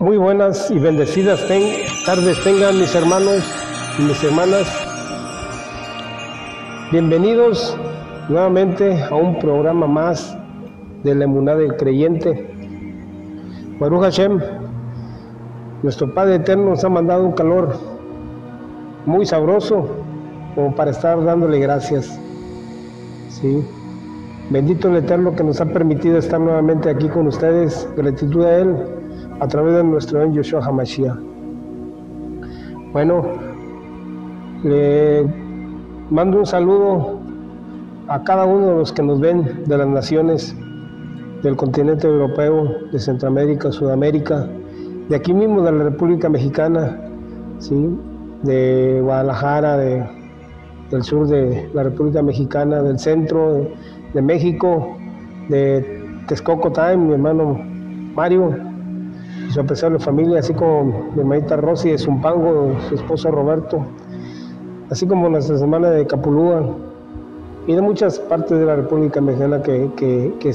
Muy buenas y bendecidas tardes tengan mis hermanos y mis hermanas. Bienvenidos nuevamente a un programa más de la Emuná del Creyente. Baruch Hashem, nuestro Padre Eterno nos ha mandado un calor muy sabroso como para estar dándole gracias. ¿Sí? Bendito el Eterno que nos ha permitido estar nuevamente aquí con ustedes. Gratitud a Él a través de nuestro Ben Yoshua HaMashiach. Bueno, le mando un saludo a cada uno de los que nos ven de las naciones del continente europeo, de Centroamérica, Sudamérica, de aquí mismo de la República Mexicana, ¿sí? De Guadalajara, del sur de la República Mexicana, del centro de México, de Texcoco Time, mi hermano Mario, y su apreciable familia, así como mi hermanita Rosy de Zumpango, su esposo Roberto, así como nuestra hermana de Capulúa, y de muchas partes de la República Mexicana que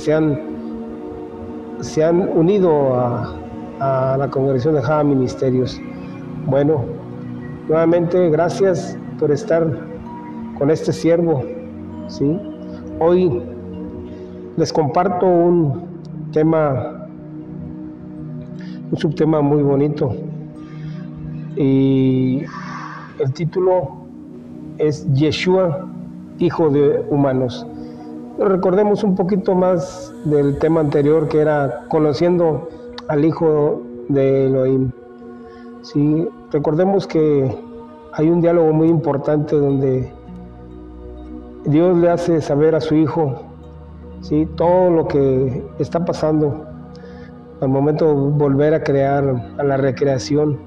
se han unido a la congregación de Java Ministerios. Bueno, nuevamente gracias por estar con este siervo, ¿sí? Hoy les comparto un subtema muy bonito, y el título es Yeshua, hijo de humanos. Recordemos un poquito más del tema anterior, que era conociendo al hijo de Elohim. Sí, recordemos que hay un diálogo muy importante donde Dios le hace saber a su hijo, ¿sí?, todo lo que está pasando al momento de volver a crear, a la recreación,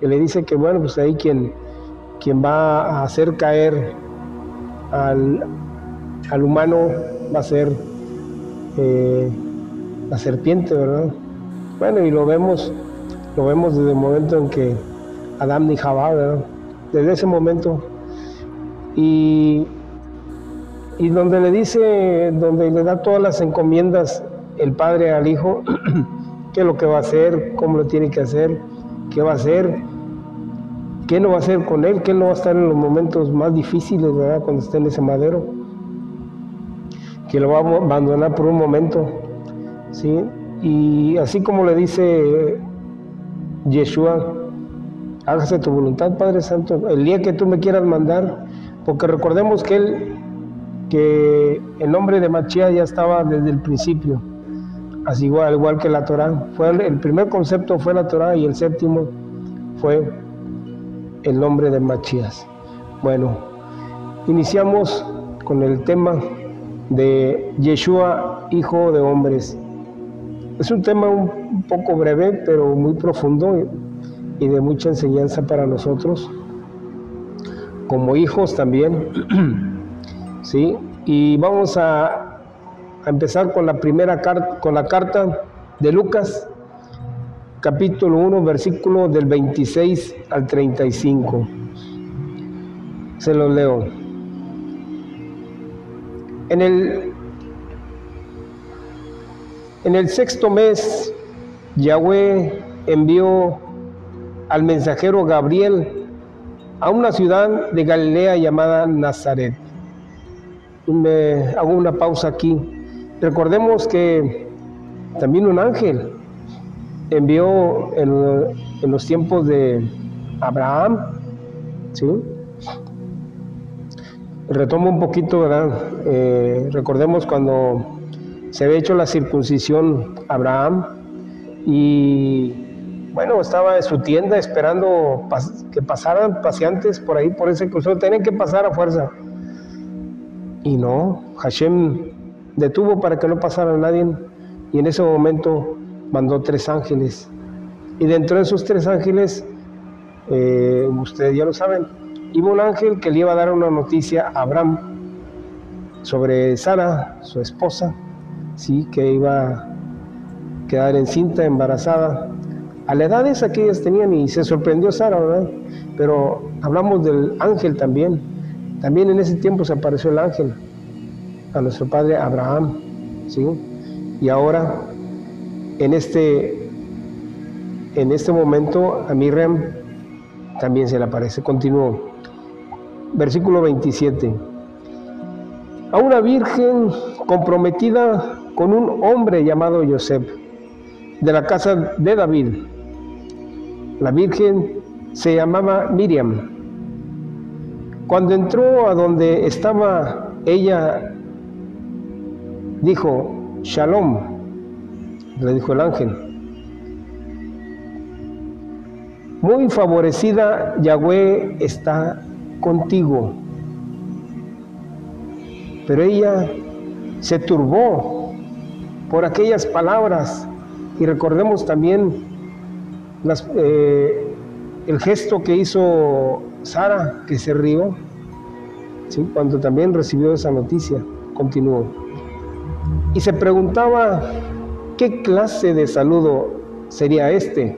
y le dice que bueno, pues ahí quien va a hacer caer al humano va a ser la serpiente, ¿verdad? Bueno, y lo vemos desde el momento en que Adán y Jabá, ¿verdad? Desde ese momento, y donde le da todas las encomiendas el padre al hijo, qué es lo que va a hacer, cómo lo tiene que hacer, qué va a hacer, qué no va a hacer con él, que él no va a estar en los momentos más difíciles, ¿verdad?, cuando esté en ese madero, que lo va a abandonar por un momento, ¿sí? Y así como le dice Yeshua, hágase tu voluntad, Padre Santo, el día que tú me quieras mandar, porque recordemos que el nombre de Mashiach ya estaba desde el principio, así igual que la Torah. El primer concepto fue la Torah y el séptimo fue el nombre de Mashiach. Bueno, iniciamos con el tema de Yeshua, hijo de hombres. Es un tema un poco breve, pero muy profundo y de mucha enseñanza para nosotros, como hijos también, ¿sí? Y vamos a empezar con la carta de Lucas, capítulo 1, versículo del 26 al 35. Se los leo. En el sexto mes, Yahweh envió al mensajero Gabriel a una ciudad de Galilea llamada Nazaret. Me hago una pausa aquí. Recordemos que también un ángel envió en los tiempos de Abraham, ¿sí? Retomo un poquito, ¿verdad? Recordemos cuando se había hecho la circuncisión Abraham, y bueno, estaba en su tienda esperando que pasaran paseantes por ahí, por ese crucero, tenían que pasar a fuerza. Y no, Hashem detuvo para que no pasara nadie, y en ese momento mandó 3 ángeles. Y dentro de esos 3 ángeles, ustedes ya lo saben, iba un ángel que le iba a dar una noticia a Abraham sobre Sara, su esposa, sí, que iba a quedar encinta, embarazada, a la edad esa que ellas tenían, y se sorprendió Sara, ¿verdad? Pero hablamos del ángel también en ese tiempo se apareció el ángel a nuestro padre Abraham, ¿sí? Y ahora, en este en este momento a Miriam también se le aparece. Continuó. Versículo 27. A una virgen comprometida con un hombre llamado Joseph, de la casa de David. La virgen se llamaba Miriam. Cuando entró a donde estaba ella, dijo: Shalom, le dijo el ángel. Muy favorecida, Yahweh está contigo. Pero ella se turbó por aquellas palabras, y recordemos también el gesto que hizo Sara, que se rió, ¿sí?, cuando también recibió esa noticia. Continuó. Y se preguntaba qué clase de saludo sería este.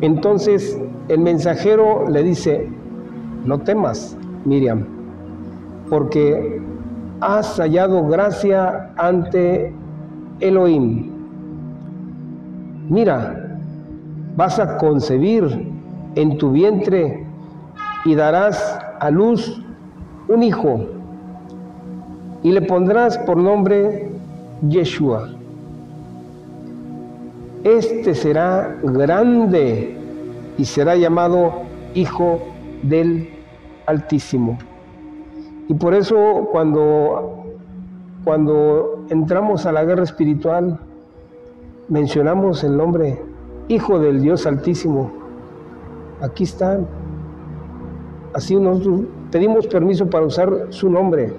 Entonces el mensajero le dice: no temas, Miriam, porque has hallado gracia ante Elohim. Mira, vas a concebir en tu vientre y darás a luz un hijo, y le pondrás por nombre Yeshua. Este será grande y será llamado Hijo del Altísimo. Y por eso cuando entramos a la guerra espiritual, mencionamos el nombre Hijo del Dios Altísimo. Aquí está. Así nosotros pedimos permiso para usar su nombre.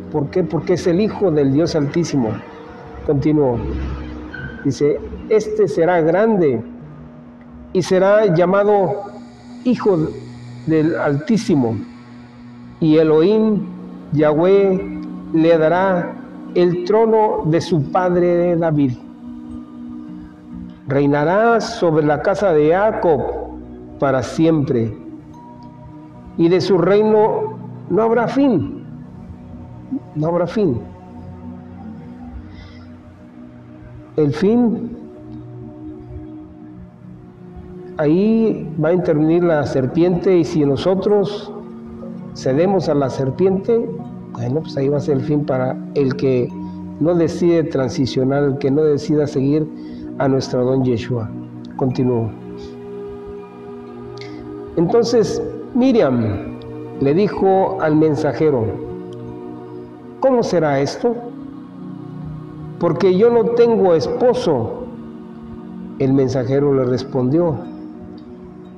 ¿Por qué? Porque es el Hijo del Dios Altísimo. Continuó. Dice: este será grande y será llamado Hijo del Altísimo, y Elohim, Yahweh, le dará el trono de su padre David. Reinará sobre la casa de Jacob para siempre, y de su reino no habrá fin. No habrá fin. El fin, ahí va a intervenir la serpiente, y si nosotros cedemos a la serpiente, bueno, pues ahí va a ser el fin para el que no decide transicionar, el que no decida seguir a nuestro don Yeshua. Continúo. Entonces Miriam le dijo al mensajero: ¿cómo será esto? Porque yo no tengo esposo. El mensajero le respondió: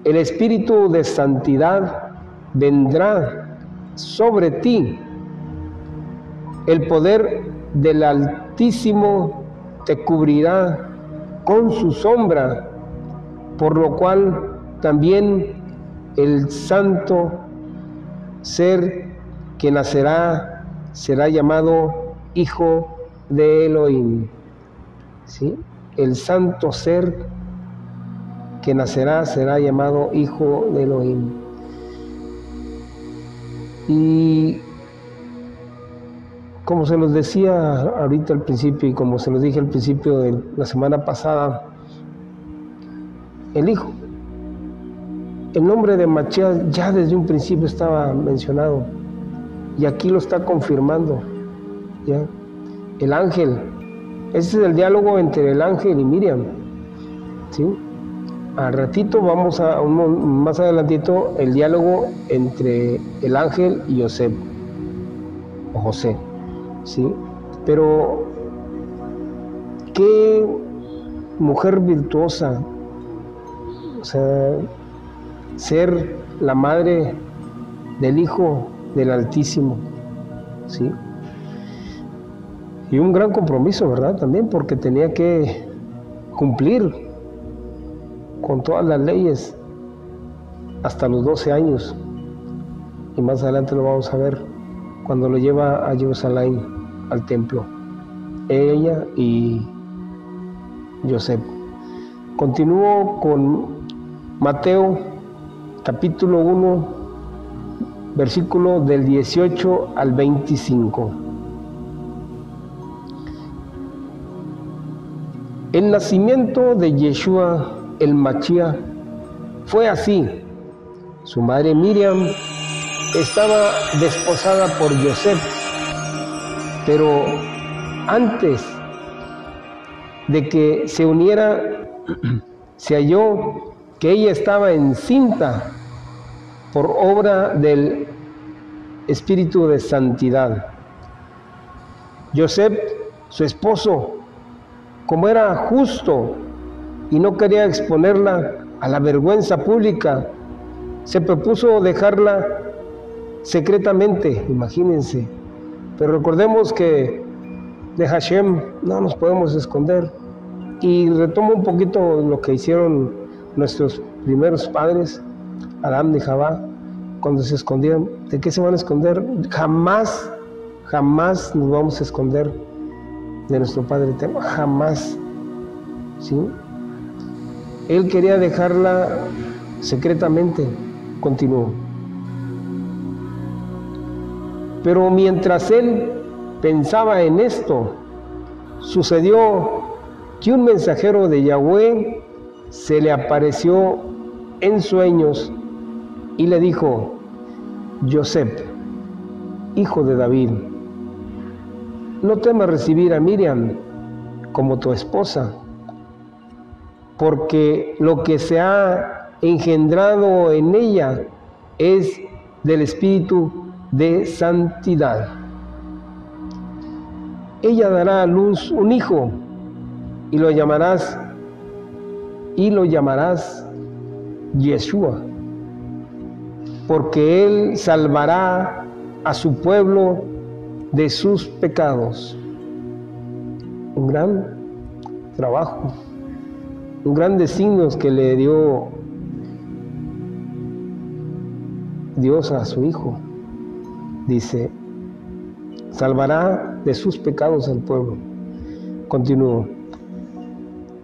el Espíritu de Santidad vendrá sobre ti. El poder del Altísimo te cubrirá con su sombra, por lo cual también el santo ser que nacerá será llamado Hijo de Elohim. ¿Sí? El santo ser que nacerá será llamado Hijo de Elohim. Y como se los decía ahorita al principio, y como se los dije al principio de la semana pasada, el Hijo, el nombre de Mashiach ya desde un principio estaba mencionado, y aquí lo está confirmando, ¿ya? El ángel, ese es el diálogo entre el ángel y Miriam, ¿sí? Al ratito vamos a, más adelantito, el diálogo entre el ángel y José, o José, ¿sí? Pero qué mujer virtuosa, o sea, ser la madre del Hijo del Altísimo, ¿sí? Y un gran compromiso, ¿verdad? También, porque tenía que cumplir con todas las leyes hasta los 12 años. Y más adelante lo vamos a ver cuando lo lleva a Jerusalén, al templo, ella y José. Continúo con Mateo capítulo 1, versículo del 18 al 25. El nacimiento de Yeshua el Mashiach fue así. Su madre Miriam estaba desposada por Yosef, pero antes de que se uniera, se halló que ella estaba encinta por obra del Espíritu de Santidad. Yosef, su esposo, como era justo y no quería exponerla a la vergüenza pública, se propuso dejarla secretamente, imagínense. Pero recordemos que de Hashem no nos podemos esconder. Y retomo un poquito lo que hicieron nuestros primeros padres, Adán y Jabá, cuando se escondían. ¿De qué se van a esconder? Jamás nos vamos a esconder de nuestro Padre Eterno, jamás. ¿Sí? Él quería dejarla secretamente. Continuó. Pero mientras él pensaba en esto, sucedió que un mensajero de Yahweh se le apareció en sueños y le dijo: Yosef, hijo de David, no temas recibir a Miriam como tu esposa, porque lo que se ha engendrado en ella es del Espíritu de Santidad. Ella dará a luz un hijo y lo llamarás Yeshua, porque él salvará a su pueblo de sus pecados. Un gran trabajo, un gran designio que le dio Dios a su hijo. Dice, salvará de sus pecados al pueblo. Continúo.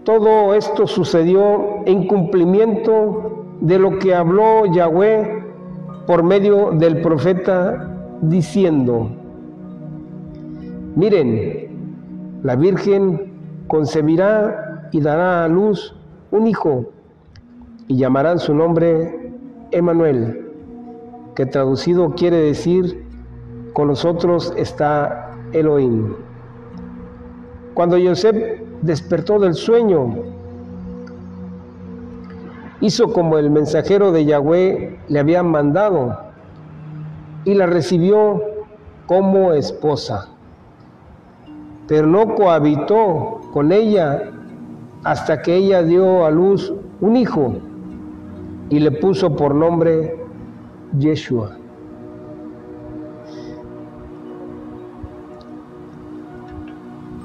Todo esto sucedió en cumplimiento de lo que habló Yahweh por medio del profeta, diciendo: miren, la Virgen concebirá y dará a luz un hijo, y llamarán su nombre Emmanuel, que traducido quiere decir: con nosotros está Elohim. Cuando Yosef despertó del sueño, hizo como el mensajero de Yahweh le había mandado y la recibió como esposa, pero no cohabitó con ella hasta que ella dio a luz un hijo y le puso por nombre Yeshua.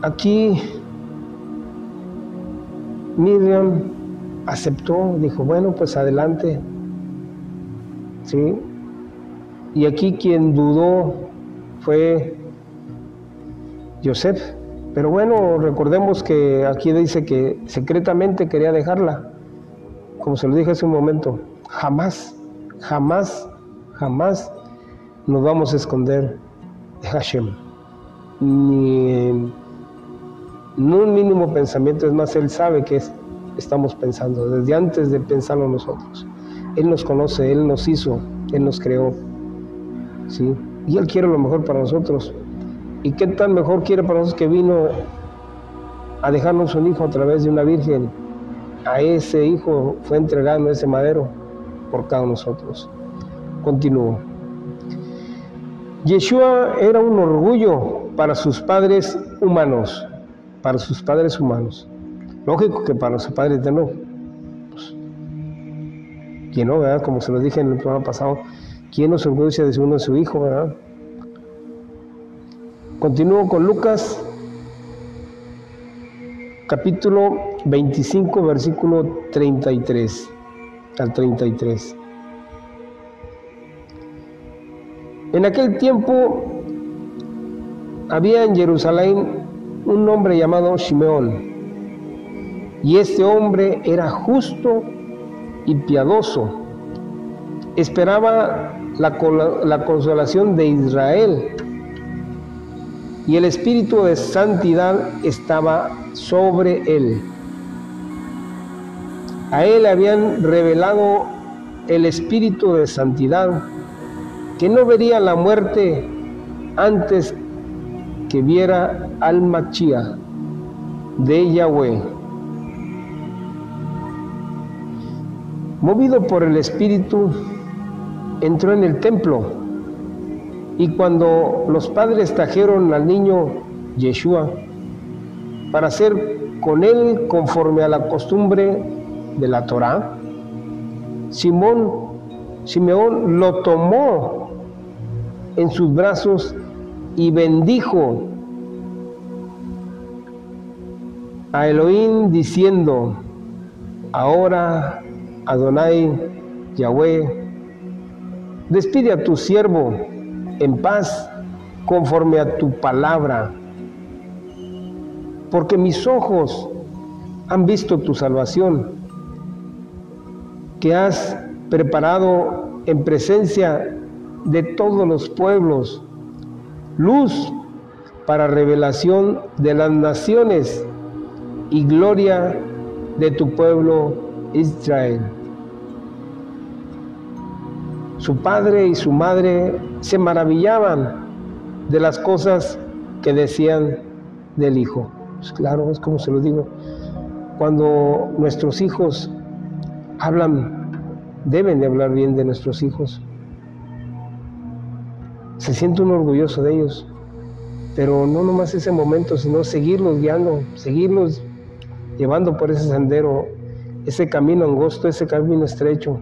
Aquí Miriam aceptó, dijo, bueno, pues adelante, ¿sí? Y aquí quien dudó fue Yosef. Pero bueno, recordemos que aquí dice que secretamente quería dejarla. Como se lo dije hace un momento, jamás nos vamos a esconder de Hashem. Ni en un mínimo pensamiento. Es más, Él sabe que estamos pensando, desde antes de pensarlo nosotros. Él nos conoce, Él nos hizo, Él nos creó, ¿sí? Y Él quiere lo mejor para nosotros. ¿Y qué tan mejor quiere para nosotros que vino a dejarnos un hijo a través de una virgen? A ese hijo fue entregado en ese madero por cada uno de nosotros. Continúo. Yeshua era un orgullo para sus padres humanos. Para sus padres humanos. Lógico que para su Padre Eterno, pues, ¿quién no, verdad? Como se lo dije en el programa pasado, ¿quién no se orgullece de uno de su hijo, verdad? Continúo con Lucas, capítulo 25, versículo 33 al 33. En aquel tiempo había en Jerusalén un hombre llamado Simeón, y este hombre era justo y piadoso. Esperaba la consolación de Israel, y el Espíritu de Santidad estaba sobre él. A él le habían revelado el espíritu de santidad, que no vería la muerte antes que viera al Mashiach de Yahweh. Movido por el espíritu, entró en el templo, y cuando los padres trajeron al niño Yeshua para hacer con él conforme a la costumbre de la Torá, Simeón lo tomó en sus brazos y bendijo a Elohim diciendo: ahora, Adonai, Yahweh, despide a tu siervo en paz conforme a tu palabra, porque mis ojos han visto tu salvación, que has preparado en presencia de todos los pueblos, luz para revelación de las naciones y gloria de tu pueblo Israel. Su padre y su madre se maravillaban de las cosas que decían del hijo. Pues claro, es como se lo digo, cuando nuestros hijos hablan, deben de hablar bien de nuestros hijos. Se siente uno orgulloso de ellos, pero no nomás ese momento, sino seguirlos guiando, seguirlos llevando por ese sendero, ese camino angosto, ese camino estrecho.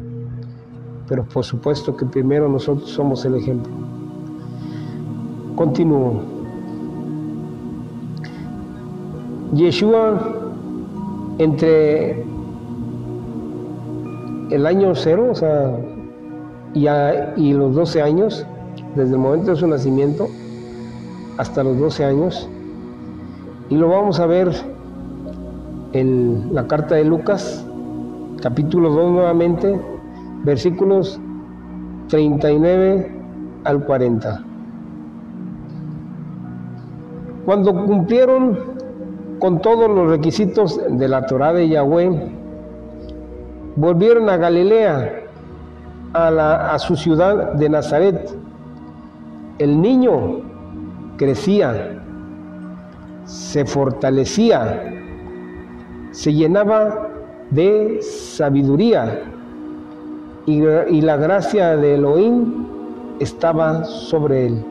Pero por supuesto que primero nosotros somos el ejemplo. Continúo. Yeshua, entre el año 0, o sea, y los 12 años, desde el momento de su nacimiento hasta los 12 años, y lo vamos a ver en la carta de Lucas, capítulo 2 nuevamente, versículos 39 al 40. Cuando cumplieron con todos los requisitos de la Torá de Yahweh, volvieron a Galilea, a su ciudad de Nazaret. El niño crecía, se fortalecía, se llenaba de sabiduría, y la gracia de Elohim estaba sobre él.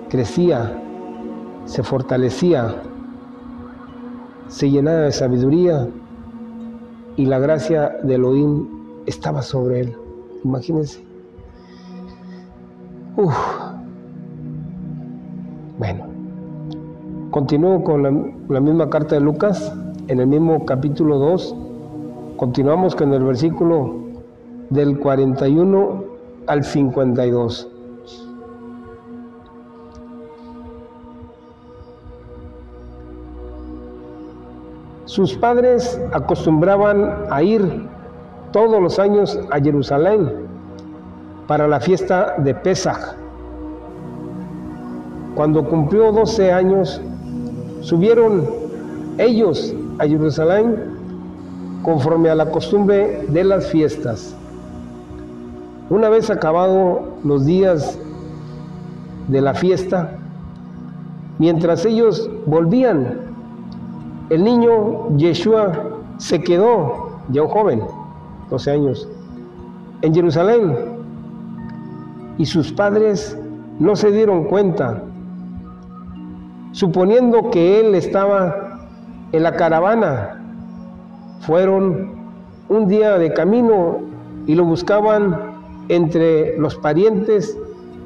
Crecía, se fortalecía, se llenaba de sabiduría, y la gracia de Elohim estaba sobre él. Imagínense. Bueno, continúo con la misma carta de Lucas, en el mismo capítulo 2, continuamos con el versículo del 41 al 52. Sus padres acostumbraban a ir todos los años a Jerusalén para la fiesta de Pesaj. Cuando cumplió 12 años, subieron ellos a Jerusalén conforme a la costumbre de las fiestas. Una vez acabados los días de la fiesta, mientras ellos volvían, el niño Yeshua se quedó, ya un joven, 12 años, en Jerusalén, y sus padres no se dieron cuenta, suponiendo que él estaba en la caravana. Fueron un día de camino y lo buscaban entre los parientes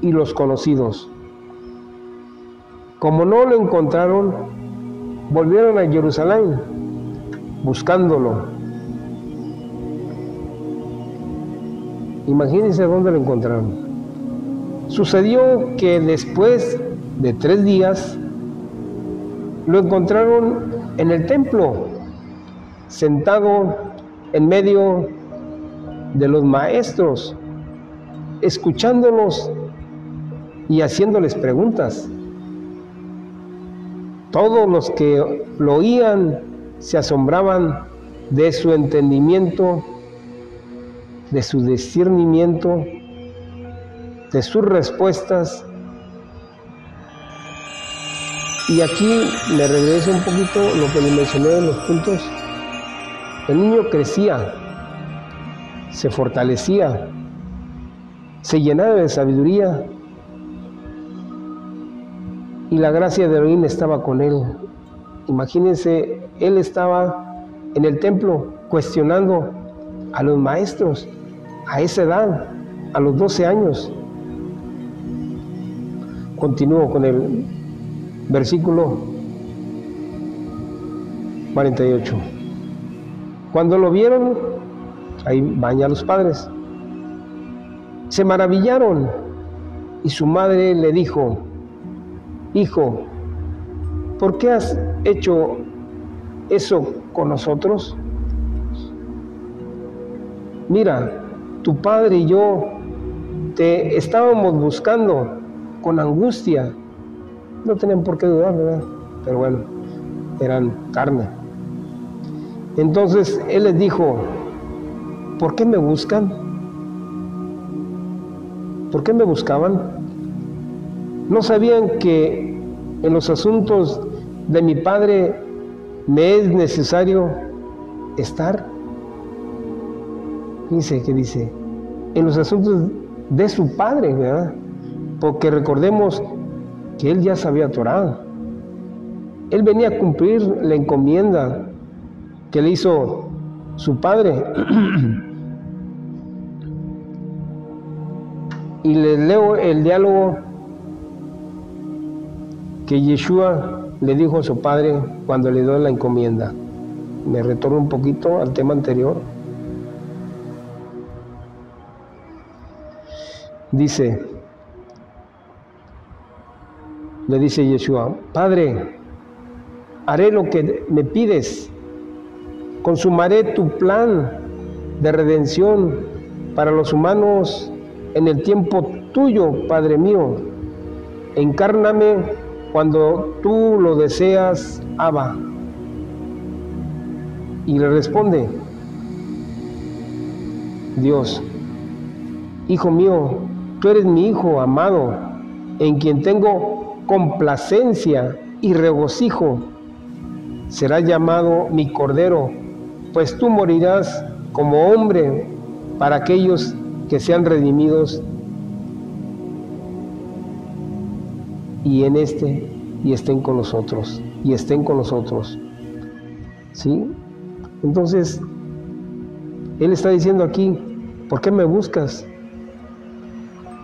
y los conocidos. Como no lo encontraron, volvieron a Jerusalén buscándolo. Imagínense dónde lo encontraron. Sucedió que después de 3 días lo encontraron en el templo, sentado en medio de los maestros, escuchándolos y haciéndoles preguntas. Todos los que lo oían se asombraban de su entendimiento, de su discernimiento, de sus respuestas. Y aquí me regreso un poquito lo que le mencioné en los puntos. El niño crecía, se fortalecía, se llenaba de sabiduría y la gracia de Elohim estaba con él. Imagínense, él estaba en el templo cuestionando a los maestros a esa edad, a los 12 años. Continúo con el versículo 48. Cuando lo vieron, ahí van ya los padres, se maravillaron y su madre le dijo: hijo, ¿por qué has hecho eso con nosotros? Mira, tu padre y yo te estábamos buscando con angustia. No tenían por qué dudar, ¿verdad? Pero bueno, eran carne. Entonces él les dijo: ¿por qué me buscan? ¿Por qué me buscaban? ¿No sabían que en los asuntos de mi padre me es necesario estar? Dice que dice, en los asuntos de su padre, ¿verdad? Porque recordemos que él ya sabía Torá. Él venía a cumplir la encomienda que le hizo su padre. Y les leo el diálogo que Yeshua le dijo a su padre cuando le dio la encomienda. Me retorno un poquito al tema anterior. Dice, le dice Yeshua: Padre, haré lo que me pides, consumaré tu plan de redención para los humanos en el tiempo tuyo, Padre mío. Encárname cuando tú lo deseas, Abba. Y le responde Dios: Hijo mío, tú eres mi Hijo amado, en quien tengo complacencia y regocijo. Será llamado mi Cordero, pues tú morirás como hombre para aquellos que sean redimidos y estén con nosotros, ¿sí? Entonces, él está diciendo aquí: ¿por qué me buscas?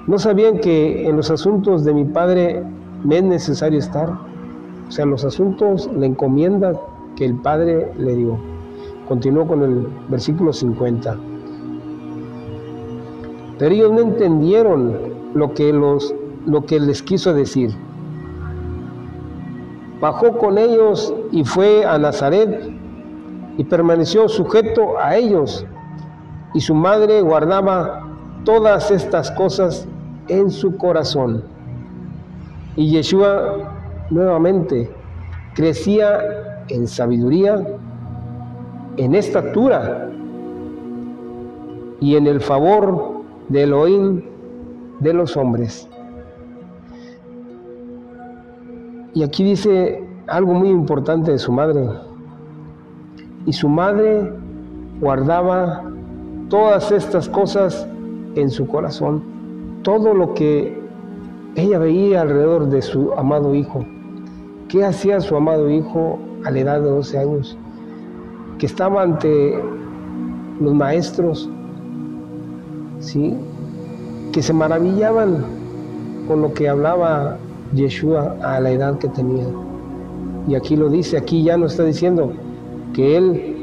¿No sabían que en los asuntos de mi Padre me es necesario estar? O sea, los asuntos, la encomienda que el Padre le dio. Continúo con el versículo 50. Pero ellos no entendieron lo que les quiso decir. Bajó con ellos y fue a Nazaret y permaneció sujeto a ellos, y su madre guardaba todas estas cosas en su corazón. Y Yeshua nuevamente crecía en sabiduría, en estatura y en el favor de Elohim de los hombres. Y aquí dice algo muy importante de su madre. Y su madre guardaba todas estas cosas en su corazón. Todo lo que ella veía alrededor de su amado hijo. ¿Qué hacía su amado hijo a la edad de 12 años? Que estaba ante los maestros, ¿sí? Que se maravillaban con lo que hablaba Yeshua a la edad que tenía. Y aquí lo dice, aquí ya no está diciendo que él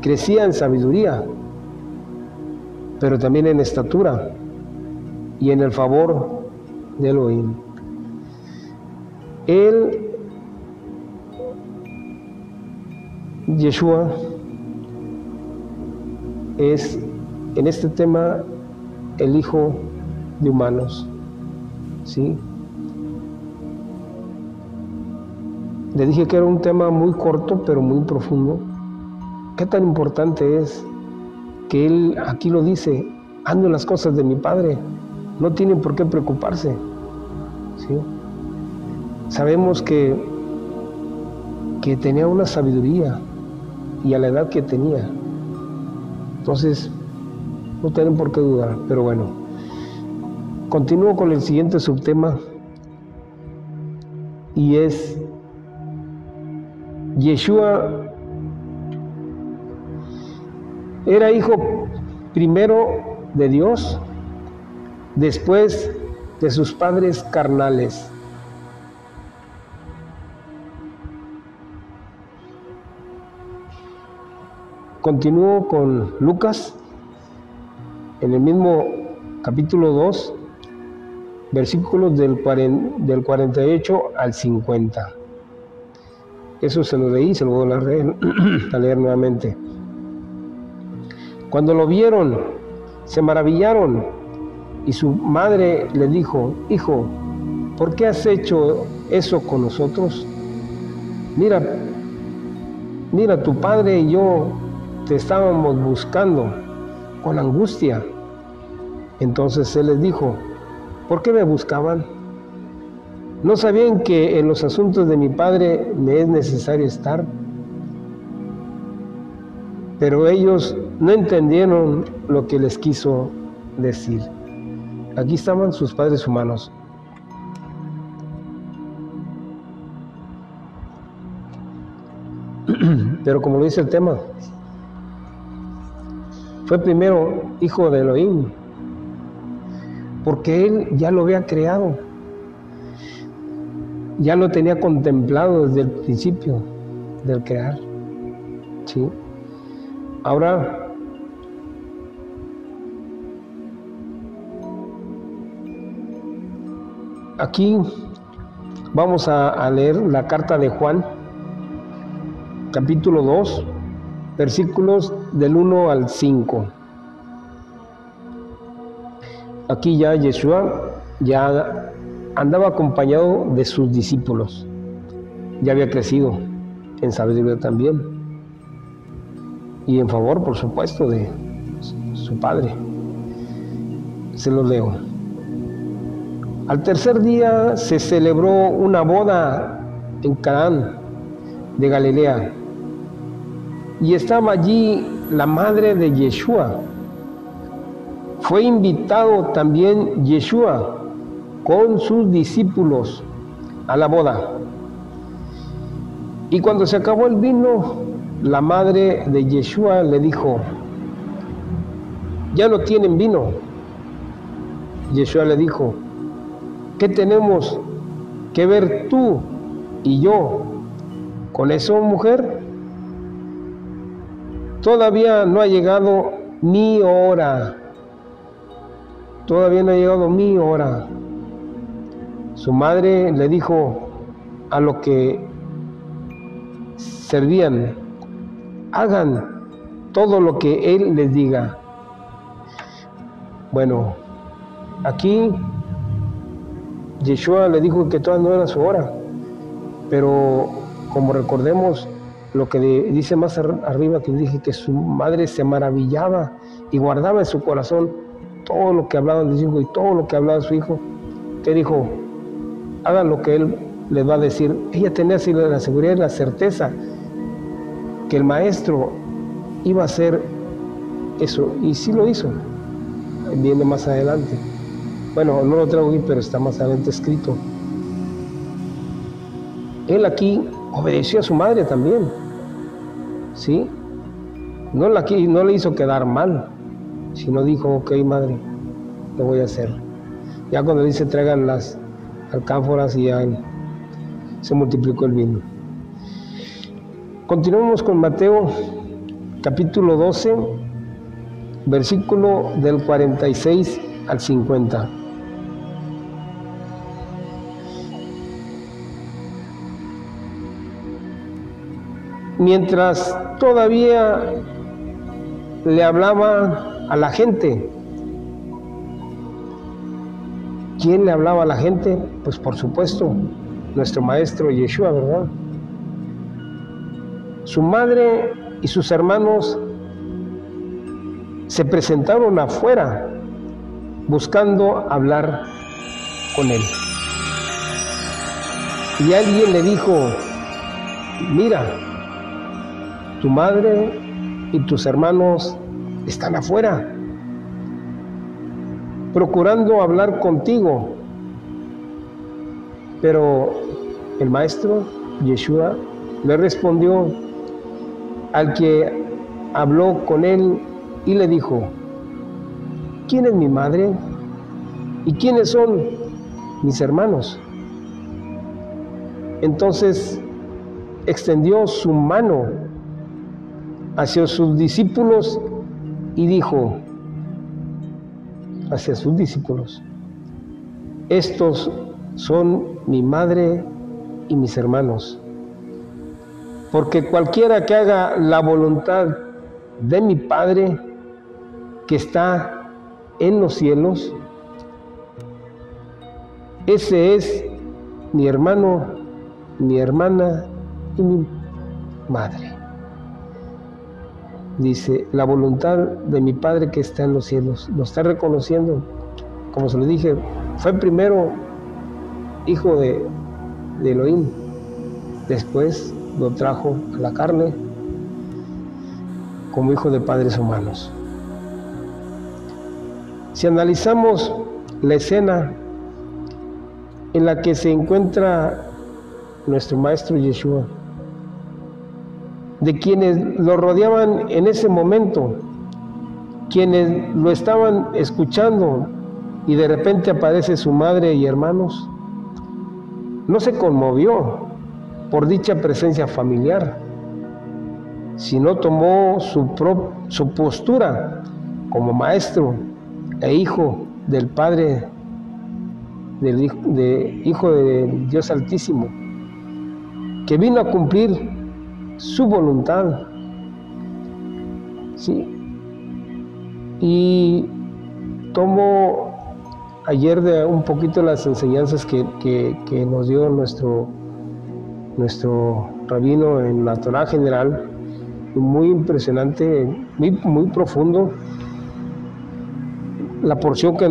crecía en sabiduría, pero también en estatura y en el favor de Elohim. Él, Yeshua, es en este tema el hijo de humanos, ¿sí? Le dije que era un tema muy corto pero muy profundo, qué tan importante es que Él aquí lo dice, ando en las cosas de mi Padre, no tienen por qué preocuparse, ¿sí? Sabemos que tenía una sabiduría y a la edad que tenía, entonces no tienen por qué dudar. Pero bueno, continúo con el siguiente subtema y es Yeshua era hijo primero de Dios, después de sus padres carnales. Continúo con Lucas, en el mismo capítulo 2, versículos del 48 al 50. Eso se lo leí, se lo voy a leer nuevamente. Cuando lo vieron, se maravillaron, y su madre le dijo: Hijo, ¿por qué has hecho eso con nosotros? Mira, tu padre y yo te estábamos buscando con angustia. Entonces él les dijo: ¿por qué me buscaban? ¿No sabían que en los asuntos de mi padre me es necesario estar? Pero ellos no entendieron lo que les quiso decir. Aquí estaban sus padres humanos. Pero como lo dice el tema, fue primero hijo de Elohim, porque él ya lo había creado, ya lo tenía contemplado desde el principio del crear, ¿sí? Ahora, aquí vamos a leer la carta de Juan, capítulo 2, versículos del 1 al 5. Aquí ya Yeshua ya andaba acompañado de sus discípulos, ya había crecido en sabiduría también, y en favor, por supuesto, de su padre. Se lo leo. Al tercer día se celebró una boda en Canaán de Galilea, y estaba allí la madre de Yeshua. Fue invitado también Yeshua con sus discípulos a la boda. Y cuando se acabó el vino, la madre de Yeshua le dijo: ya no tienen vino. Yeshua le dijo: ¿qué tenemos que ver tú y yo con eso, mujer? Todavía no ha llegado mi hora. Todavía no ha llegado mi hora. Su madre le dijo a los que servían: hagan todo lo que él les diga. Bueno, aquí Yeshua le dijo que todavía no era su hora, pero como recordemos lo que dice más arriba, que dije que su madre se maravillaba y guardaba en su corazón todo lo que hablaba de su hijo y todo lo que hablaba de su hijo, que dijo: hagan lo que él les va a decir. Ella tenía así la seguridad y la certeza que el maestro iba a hacer eso, y sí lo hizo. Viene más adelante. Bueno, no lo traigo aquí, pero está más adelante escrito. Él aquí obedeció a su madre también, ¿sí? No le hizo quedar mal, sino dijo: ok, madre, lo voy a hacer. Ya cuando dice traigan las alcánforas, y ya se multiplicó el vino. Continuamos con Mateo capítulo 12, versículo del 46 al 50. Mientras todavía le hablaba a la gente. ¿Quién le hablaba a la gente? Pues por supuesto, nuestro maestro Yeshua, ¿verdad? Su madre y sus hermanos se presentaron afuera buscando hablar con él. Y alguien le dijo: mira, tu madre y tus hermanos están afuera, procurando hablar contigo. Pero el maestro Yeshua le respondió al que habló con él y le dijo: ¿quién es mi madre y quiénes son mis hermanos? Entonces extendió su mano hacia sus discípulos y dijo hacia sus discípulos: estos son mi madre y mis hermanos, porque cualquiera que haga la voluntad de mi Padre que está en los cielos, ese es mi hermano, mi hermana y mi madre. Dice, la voluntad de mi Padre que está en los cielos. Lo está reconociendo. Como se lo dije, fue primero hijo de Elohim, después lo trajo a la carne como hijo de padres humanos. Si analizamos la escena en la que se encuentra nuestro maestro Yeshua, de quienes lo rodeaban en ese momento, quienes lo estaban escuchando, y de repente aparece su madre y hermanos, no se conmovió por dicha presencia familiar, sino tomó su postura como maestro e hijo del Padre, hijo del Dios Altísimo, que vino a cumplir su voluntad, ¿sí? Y tomo ayer de un poquito las enseñanzas que nos dio nuestro rabino en la Torá general, muy impresionante, muy profundo. La porción que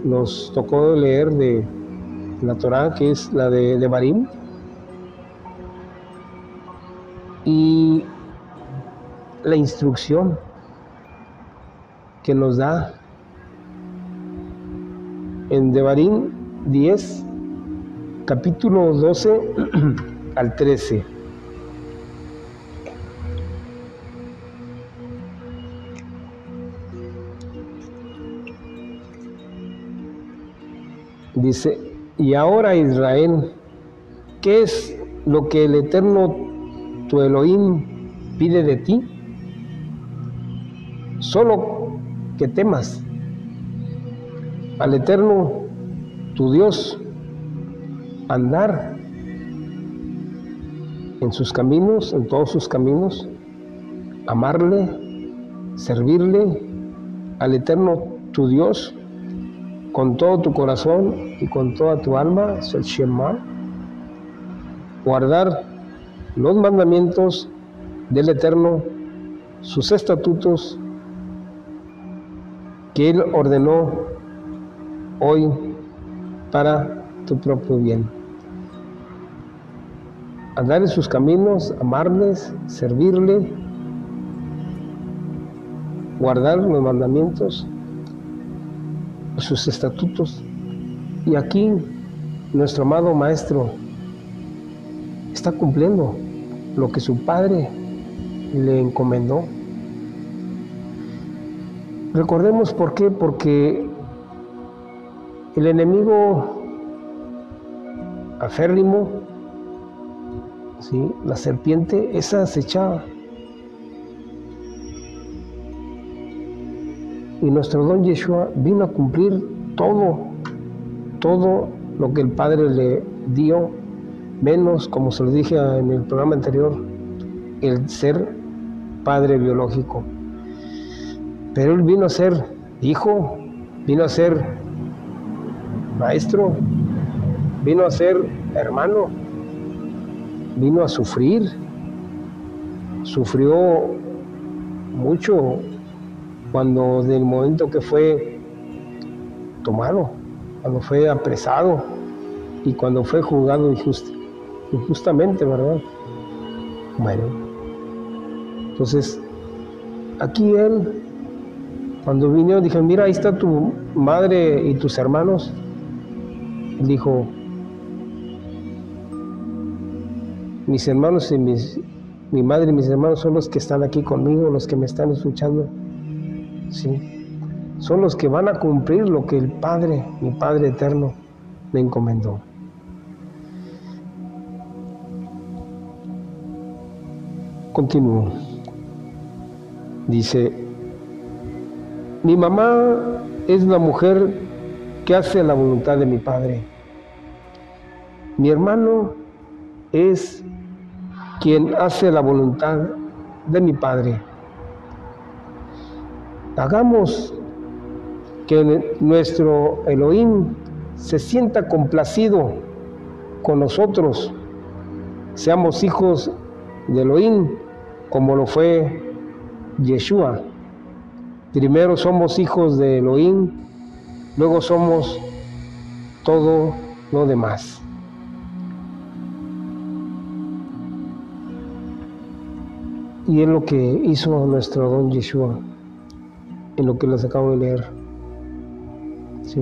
nos tocó leer de la Torá, que es la de Devarim, y la instrucción que nos da en Devarim 10, capítulo 12 al 13. Dice: y ahora, Israel, ¿qué es lo que el Eterno tu Elohim pide de ti? Solo que temas al Eterno tu Dios, andar en sus caminos, en todos sus caminos, amarle, servirle al Eterno tu Dios con todo tu corazón y con toda tu alma, es el Shema, guardar los mandamientos del Eterno, sus estatutos que Él ordenó hoy para tu propio bien. Andar en sus caminos, amarles, servirle, guardar los mandamientos, sus estatutos. Y aquí nuestro amado Maestro está cumpliendo lo que su Padre le encomendó. Recordemos por qué, porque el enemigo aférrimo, ¿sí?, la serpiente, esa acechaba. Y nuestro don Yeshua vino a cumplir todo lo que el Padre le dio, menos, como se lo dije en el programa anterior, el ser padre biológico. Pero Él vino a ser hijo, vino a ser maestro, vino a ser hermano, vino a sufrir sufrió mucho cuando del momento que fue tomado, cuando fue apresado y cuando fue juzgado injustamente, ¿verdad? Bueno, entonces aquí él, cuando vino, dijo, mira, ahí está tu madre y tus hermanos. Él dijo, mis hermanos y mi madre y mis hermanos son los que están aquí conmigo, los que me están escuchando. Sí, son los que van a cumplir lo que el Padre, mi Padre eterno, me encomendó. Continúo. Dice, mi mamá es la mujer que hace la voluntad de mi Padre. Mi hermano es quien hace la voluntad de mi Padre. Hagamos que nuestro Elohim se sienta complacido con nosotros, seamos hijos de Elohim como lo fue Yeshua. Primero somos hijos de Elohim, luego somos todo lo demás. Y es lo que hizo nuestro don Yeshua, en lo que les acabo de leer. Sí.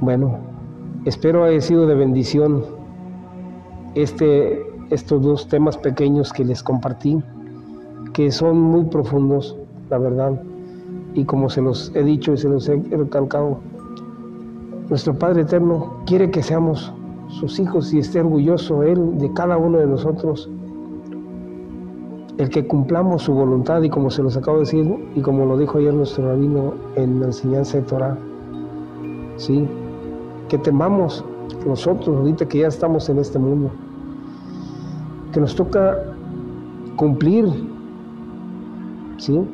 Bueno, espero haya sido de bendición estos dos temas pequeños que les compartí, que son muy profundos, la verdad, y como se los he dicho y se los he recalcado, nuestro Padre Eterno quiere que seamos sus hijos y esté orgulloso Él de cada uno de nosotros, el que cumplamos su voluntad, y como se los acabo de decir, y como lo dijo ayer nuestro rabino en la enseñanza de Torah, ¿sí? Que temamos nosotros, ahorita que ya estamos en este mundo, que nos toca cumplir, ¿sí?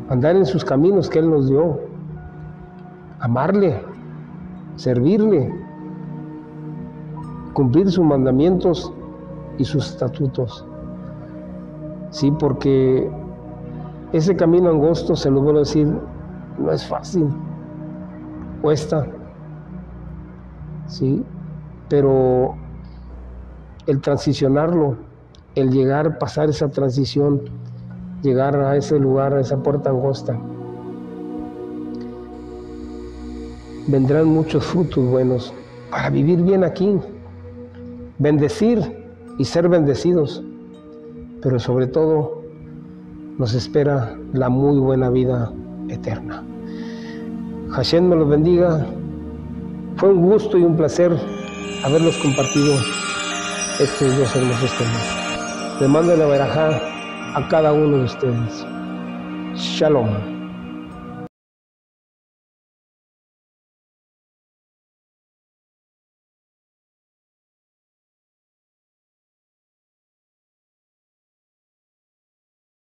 Andar en sus caminos que Él nos dio, amarle, servirle, cumplir sus mandamientos y sus estatutos. Sí, porque ese camino angosto, se lo vuelvo a decir, no es fácil, cuesta, sí, pero el transicionarlo, el llegar, pasar esa transición, llegar a ese lugar, a esa puerta angosta, vendrán muchos frutos buenos para vivir bien aquí, bendecir y ser bendecidos. Pero sobre todo nos espera la muy buena vida eterna. Hashem me los bendiga. Fue un gusto y un placer haberlos compartido estos dos hermosos temas. Les mando la verajá a cada uno de ustedes. Shalom.